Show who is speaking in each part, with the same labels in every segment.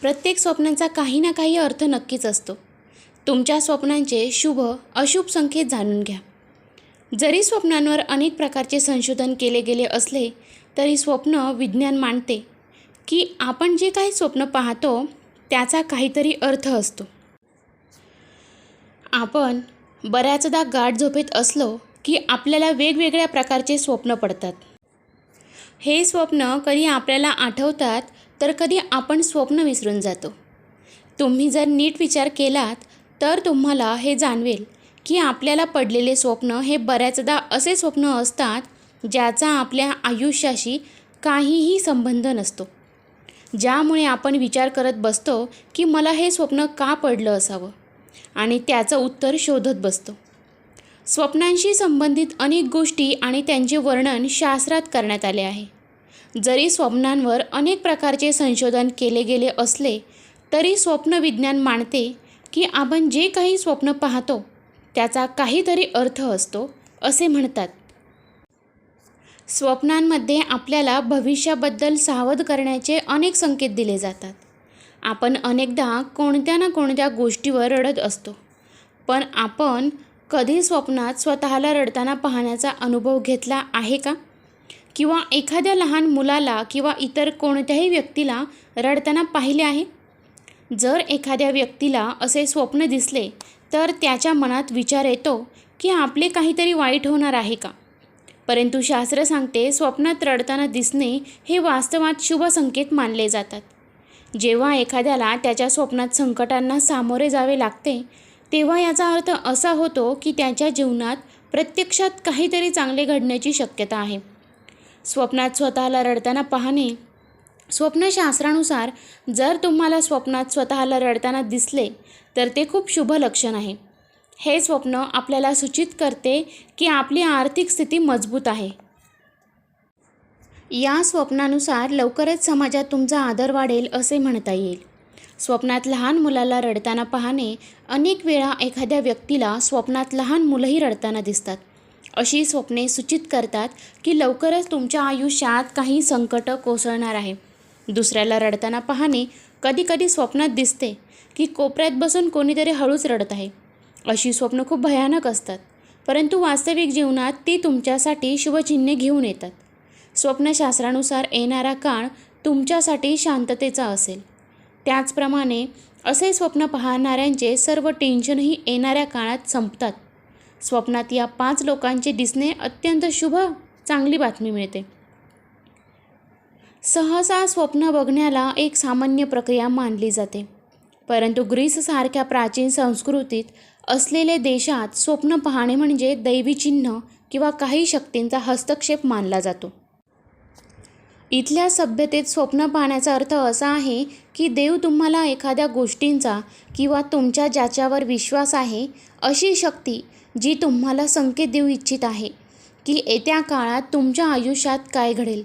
Speaker 1: प्रत्येक स्वप्नांचा काही ना काही अर्थ नक्कीच असतो. तुमच्या स्वप्नांचे शुभ अशुभ संकेत जाणून घ्या. जरी स्वप्नांवर अनेक प्रकारचे संशोधन केले गेले असले तरी स्वप्न विज्ञान मानते की आपण जे काही स्वप्न पाहतो त्याचा काहीतरी अर्थ असतो. आपण बऱ्याचदा गाढ झोपेत असलो की आपल्याला वेगवेगळ्या प्रकारचे स्वप्न पडतात. हे स्वप्न कधी आपल्याला आठवतात तर कधी आपण स्वप्न विसरून जातो. तुम्ही जर नीट विचार केलात तर तुम्हाला हे जाणवेल की आपल्याला पडलेले स्वप्न हे बऱ्याचदा असे स्वप्न असतात ज्याचा आपल्या आयुष्याशी काहीही संबंध नसतो, ज्यामुळे आपण विचार करत बसतो की मला हे स्वप्न का पडलं असावं आणि त्याचं उत्तर शोधत बसतो. स्वप्नांशी संबंधित अनेक गोष्टी आणि त्यांचे वर्णन शास्त्रात करण्यात आले आहे. जरी स्वप्नांवर अनेक प्रकारचे संशोधन केले गेले असले तरी स्वप्न विज्ञान मानते की आपण जे काही स्वप्न पाहतो त्याचा काहीतरी अर्थ असतो असे म्हणतात. स्वप्नांमध्ये आपल्याला भविष्याबद्दल सावध करण्याचे अनेक संकेत दिले जातात. आपण अनेकदा कोणत्या ना कोणत्या गोष्टीवर रडत असतो, पण आपण कधी स्वप्नात स्वतःला रडताना पाहण्याचा अनुभव घेतला आहे का? किंवा एखाद्या लहान मुलाला किंवा इतर कोणत्याही व्यक्तीला रडताना पाहिले आहे? जर एखाद्या व्यक्तीला असे स्वप्न दिसले तर त्याच्या मनात विचार येतो की आपले काहीतरी वाईट होणार आहे का? परंतु शास्त्र सांगते स्वप्नात रडताना दिसणे हे वास्तवात शुभ संकेत मानले जातात. जेव्हा एखाद्याला त्याच्या स्वप्नात संकटांना सामोरे जावे लागते तेव्हा याचा अर्थ असा होतो की त्याच्या जीवनात प्रत्यक्षात काहीतरी चांगले घडण्याची शक्यता आहे. स्वप्नात स्वतःला रडताना पाहणे. स्वप्नशास्त्रानुसार जर तुम्हाला स्वप्नात स्वतःला रडताना दिसले तर ते खूप शुभ लक्षण आहे. हे स्वप्न आपल्याला सूचित करते की आपली आर्थिक स्थिती मजबूत आहे. या स्वप्नानुसार लवकरच समाजात तुमचा आदर वाढेल असे म्हणता येईल. स्वप्नात लहान मुलाला रडताना पाहणे. अनेक वेळा एखाद्या व्यक्तीला स्वप्नात लहान मुलंही रडताना दिसतात. अशी स्वप्ने सूचित करतात की लवकरच तुमच्या आयुष्यात काही संकट कोसळणार आहे. दुसऱ्याला रडताना पाहणे. कधीकधी स्वप्नात दिसते की कोपऱ्यात बसून कोणीतरी हळूच रडत आहे. अशी स्वप्न खूप भयानक असतात, परंतु वास्तविक जीवनात ती तुमच्यासाठी शुभचिन्हे घेऊन येतात. स्वप्नशास्त्रानुसार येणारा काळ तुमच्यासाठी शांततेचा असेल. त्याचप्रमाणे असे स्वप्न पाहणाऱ्यांचे सर्व टेन्शनही येणाऱ्या काळात संपतात. स्वप्नात या 5 लोकांचे दिसणे अत्यंत शुभ चांगली बातमी मिळते. सहसा स्वप्न बघण्याला एक सामान्य प्रक्रिया मानली जाते, परंतु ग्रीससारख्या प्राचीन संस्कृतीत असलेल्या देशात स्वप्न पाहणे म्हणजे दैवी चिन्ह किंवा काही शक्तींचा हस्तक्षेप मानला जातो. इथल्या सभ्यतेत स्वप्न पाहण्याचा अर्थ असा आहे की देव तुम्हाला एखाद्या गोष्टींचा किंवा तुमच्या ज्याच्यावर विश्वास आहे अशी शक्ती जी तुम्हाला संकेत देऊ इच्छित आहे की येत्या काळात तुमच्या आयुष्यात काय घडेल.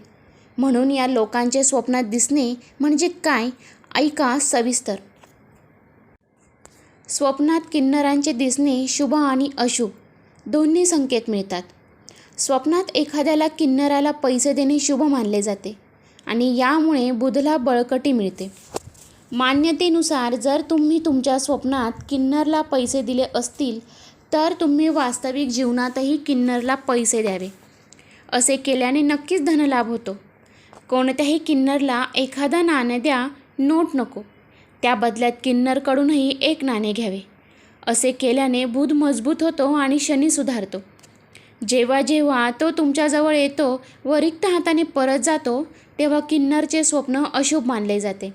Speaker 1: म्हणून या लोकांचे स्वप्नात दिसणे म्हणजे काय, ऐका सविस्तर. स्वप्नात किन्नरांचे दिसणे शुभ आणि अशुभ दोन्ही संकेत मिळतात. स्वप्नात एखाद्याला किन्नराला पैसे देणे शुभ मानले जाते आणि यामुळे बुधला बळकटी मिळते. मान्यतेनुसार जर तुम्ही तुमच्या स्वप्नात किन्नरला पैसे दिले असतील तर तुम्ही वास्तविक जीवनातही किन्नरला पैसे द्यावे. असे केल्याने नक्कीच धनलाभ होतो. कोणत्याही किन्नरला एखादा नाणे द्या, नोट नको. त्या बदल्यात किन्नरकडूनही एक नाणे घ्यावे. असे केल्याने बुध मजबूत होतो आणि शनी सुधारतो. जेव्हा जेव्हा तो तुमच्याजवळ येतो व रिक्त हाताने परत जातो तेव्हा किन्नरचे स्वप्न अशुभ मानले जाते.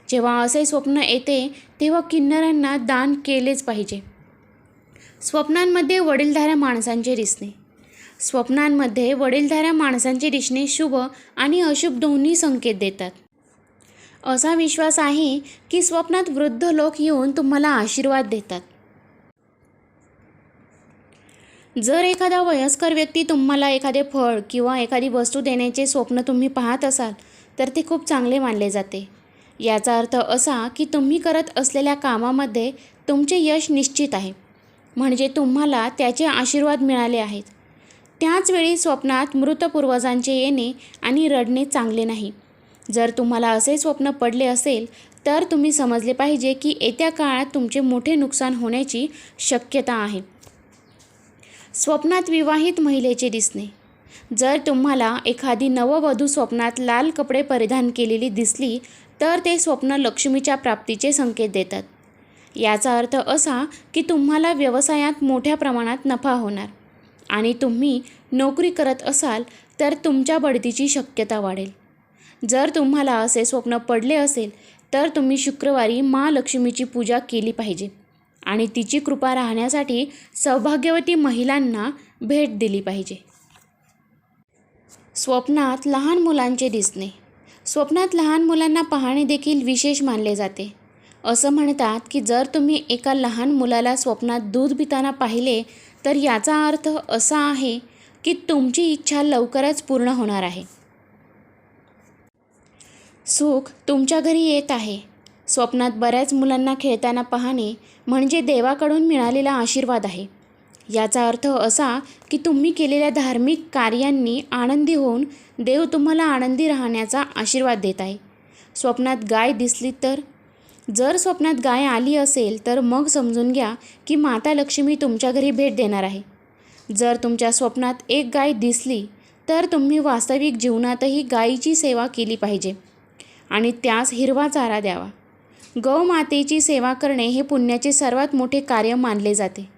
Speaker 1: जेव्हा असे स्वप्न येते तेव्हा किन्नरांना दान केलेच पाहिजे. स्वप्नांमध्ये वडीलधाऱ्या माणसांचे दिसणे. स्वप्नांमध्ये वडीलधाऱ्या माणसांचे दिसणे शुभ आणि अशुभ दोन्ही संकेत देतात. असा विश्वास आहे की स्वप्नात वृद्ध लोक येऊन तुम्हाला आशीर्वाद देतात. जर एखादा वयस्कर व्यक्ती तुम्हाला एखादे फळ किंवा एखादी वस्तू देण्याचे स्वप्न तुम्ही पाहत असाल तर ते खूप चांगले मानले जाते. याचा अर्थ असा की तुम्ही करत असलेल्या कामामध्ये तुमचे यश निश्चित आहे, म्हणजे तुम्हाला त्याचे आशीर्वाद मिळाले आहेत. त्याच वेळी स्वप्नात मृत पूर्वजांचे येणे आणि रडणे चांगले नाही. जर तुम्हाला असे स्वप्न पडले असेल तर तुम्ही समजले पाहिजे की येत्या काळात तुमचे मोठे नुकसान होण्याची शक्यता आहे. स्वप्नात विवाहित महिलेचे दिसणे. जर तुम्हाला एखादी नववधू स्वप्नात लाल कपडे परिधान केलेली दिसली तर ते स्वप्न लक्ष्मीच्या प्राप्तीचे संकेत देतात. याचा अर्थ असा की तुम्हाला व्यवसायात मोठ्या प्रमाणात नफा होणार आणि तुम्ही नोकरी करत असाल तर तुमच्या बढतीची शक्यता वाढेल. जर तुम्हाला असे स्वप्न पडले असेल तर तुम्ही शुक्रवारी महालक्ष्मीची पूजा केली पाहिजे आणि तिची कृपा राहण्यासाठी सौभाग्यवती महिलांना भेट दिली पाहिजे. स्वप्नात लहान मुलांचे दिसणे. स्वप्नात लहान मुलांना पाहणे देखील विशेष मानले जाते. असं म्हणतात की जर तुम्ही एका लहान मुलाला स्वप्नात दूध पिताना पाहिले तर याचा अर्थ असा आहे की तुमची इच्छा लवकरच पूर्ण होणार आहे. सुख तुमच्या घरी येत आहे. स्वप्नात बऱ्याच मुलांना खेळताना पाहणे म्हणजे देवाकडून मिळालेला आशीर्वाद आहे. याचा अर्थ असा की तुम्ही केलेल्या धार्मिक कार्यांनी आनंदी होऊन देव तुम्हाला आनंदी राहण्याचा आशीर्वाद देत आहे. स्वप्नात गाय दिसली तर. जर स्वप्नात गाय आली असेल तर मग समजून घ्या की माता लक्ष्मी तुमच्या घरी भेट देणार आहे. जर तुमच्या स्वप्नात एक गाय दिसली तर तुम्ही वास्तविक जीवनातही गायीची सेवा केली पाहिजे आणि त्यास हिरवा चारा द्यावा. गौमातेची सेवा करणे हे पुण्याचे सर्वात मोठे कार्य मानले जाते.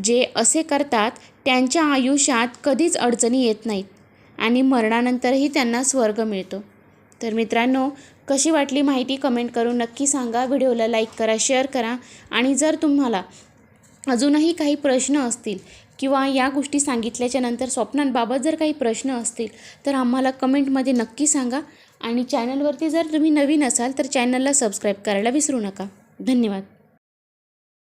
Speaker 1: जे असे करतात त्यांच्या आयुष्यात कधीच अडचणी येत नाहीत आणि मरणानंतरही त्यांना स्वर्ग मिळतो. तर मित्रांनो, कशी वाटली माहिती कमेंट करून नक्की सांगा. व्हिडिओला लाईक करा, शेअर करा आणि जर तुम्हाला अजूनही काही प्रश्न असतील किंवा या गोष्टी सांगितल्याच्या नंतर स्वप्नांबाबत जर काही प्रश्न असतील तर आम्हाला कमेंटमध्ये नक्की सांगा. आणि चॅनलवरती जर तुम्ही नवीन असाल तर चॅनलला सबस्क्राईब करायला विसरू नका. धन्यवाद.